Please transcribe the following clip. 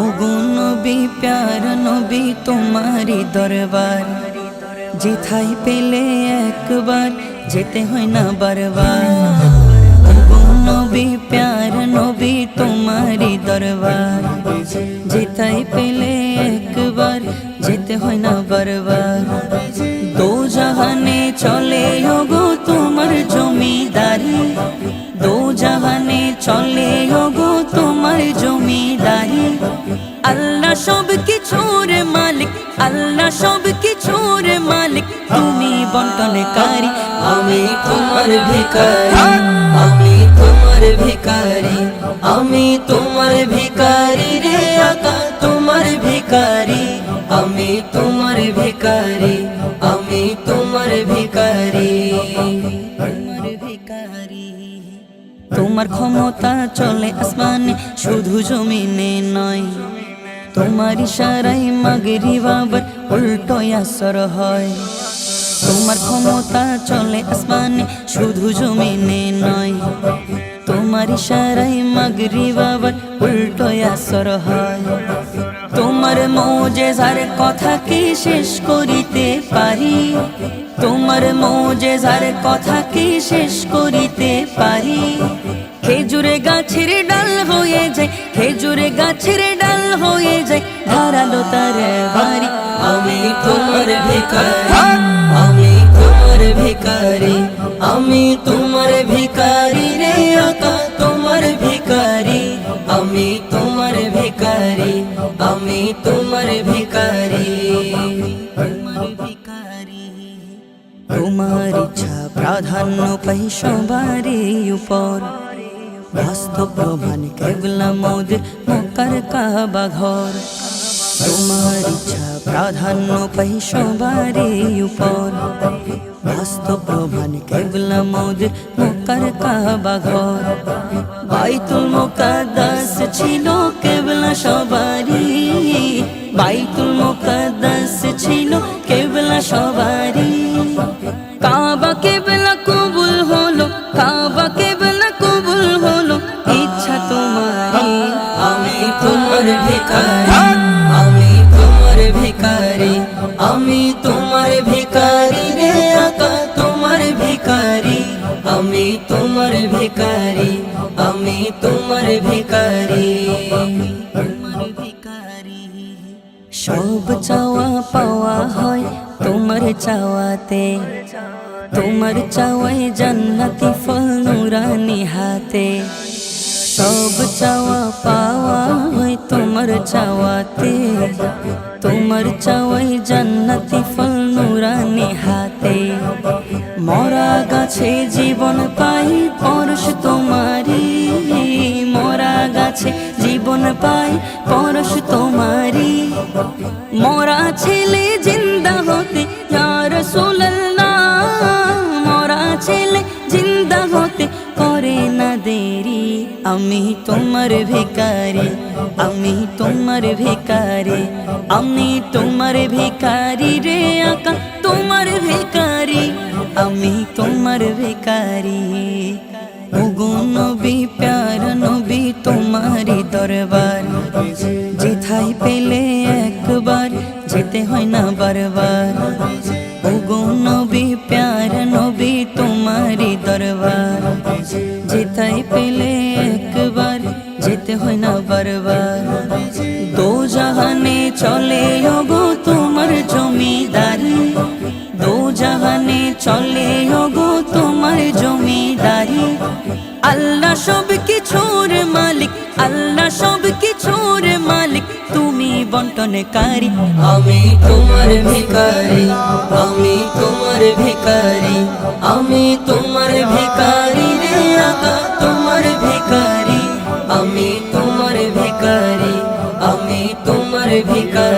ওগো নবী প্যার নবী তোমারি দরবার, যেথায় পেলে একবার যেতে হয় না বারবার। ওগো নবী প্যার নবী তোমারি দরবার, যেথায় পেলে একবার যেতে হয় না বারবার। দো জাহানে চলে ওগো তোমার জমিদারি, দো জাহানে চলে ওগো তোমার জমিদারি। আল্লাহ সব কিছুর মালিক, আল্লাহ সব কিছুর মালিক, তুমি বন্টনকারী। আমি তোমার ভিখারি, আমি তোমার ভিখারি, আমি তোমার ভিখারি রে আকা তোমার ভিখারি। আমি তোমার ভিখারি, আমি তোমার ভিখারি, তোমার ভিখারি। তোমার ক্ষমতা চলে আসমানে শুধু জমিনে নয়, তোমার ইশারায় মাগরিব আবার উল্টো আসর হয়। তোমার ক্ষমতা চলে আসমানে শুধু জমিনে নয়, তোমার ইশারায় মাগরিব আবার উল্টো আসর হয়। তোমার মুজিজার কথা কি শেষ করিতে পারি, তোমার মুজিজার কথা কি শেষ করিতে পারি। খেজুরে গাছের ডাল হয়ে যায়, খেজুরে গাছের ডাল হয়ে যায় ধারালো তার বাড়ি। আমি তোমার ভিখারি, আমি তোমার ভিখারি, আমি তোমার ভিখারি রে আকা তোমার ভিখারি। আমি তোমার ভিখারি, আমি তোমার ভিখারি, তোমার ভিখারি। তোমার ইচ্ছা প্রাধান্য পাই সবারই উপর, বাস্তব প্রমাণ কেবলা মোদের মক্কার কাবা ঘর। তোমার ইচ্ছা প্রাধান্য পাই সবারই উপর, বাস্তব প্রমাণ কেবলা মোদের মক্কার কাবা ঘর। বাইতুল মুকাদ্দাস ছিল কেবলা সবারই, বাইতুল মুকাদ্দাস ছিল কেবলা সবারই। কাবা কেবলা কবুল হলো, কাবা কেবলা কবুল হলো ইচ্ছা তোমারই। আমি তোমার ভিখারি, আমি তোমার ভিখারি, আমি তোমার ভিখারি রে আকা তোমার ভিখারি। আমি তোমার ভিখারি, আমি তোমার ভিখারি, তোমার ভিখারি। সব চাওয়া পাওয়া হয় তোমার চাওয়াতে, তোমার চাওয়াই জান্নাতি ফল নুরানি হাতে। সব চাওয়া পাওয়া হয় তোমার চাওয়াতে, তোমার চাওয়াই জান্নাতি ফল নুরানি হাতে। মরা গাছে জীবন পাই পরশ তোমারি, মরা গাছে জীবন পাই পরশ তোমারি। মরা ছেলে জিন্দা হতে ইয়া রাসূলুল্লাহ, মরা ছেলে জিন্দা হতে করে না দেরি। আমি তোমার ভিখারি, আমি তোমার ভিখারি, আমি তোমার ভিখারি রে আকা তোমার ভিখারি। আমি তোমার ভিখারি। ওগো নবী প্যার নবী তোমারি দরবার, যেথায় পেলে একবার যেতে হয় না বারবার। ওগো নবী প্যার নবী তোমারি দরবার, যেথায় পেলে একবার যেতে হয় না বারবার। দো জাহানে চলে ওগো তোমার জমিদারি, দো জাহানে চলে ওগো তোমার জমিদারি। আল্লাহ সব কিছুর মালিক, আল্লাহ সব কিছুর মালিক, তুমি বন্টনকারী। আমি তোমার ভিখারি, আমি তোমার ভিখারি, আমি তোমার ভিখারি রে আকা তোমার ভিখারি। আমি তোমার ভিখারি, আমি তোমার ভিখারি।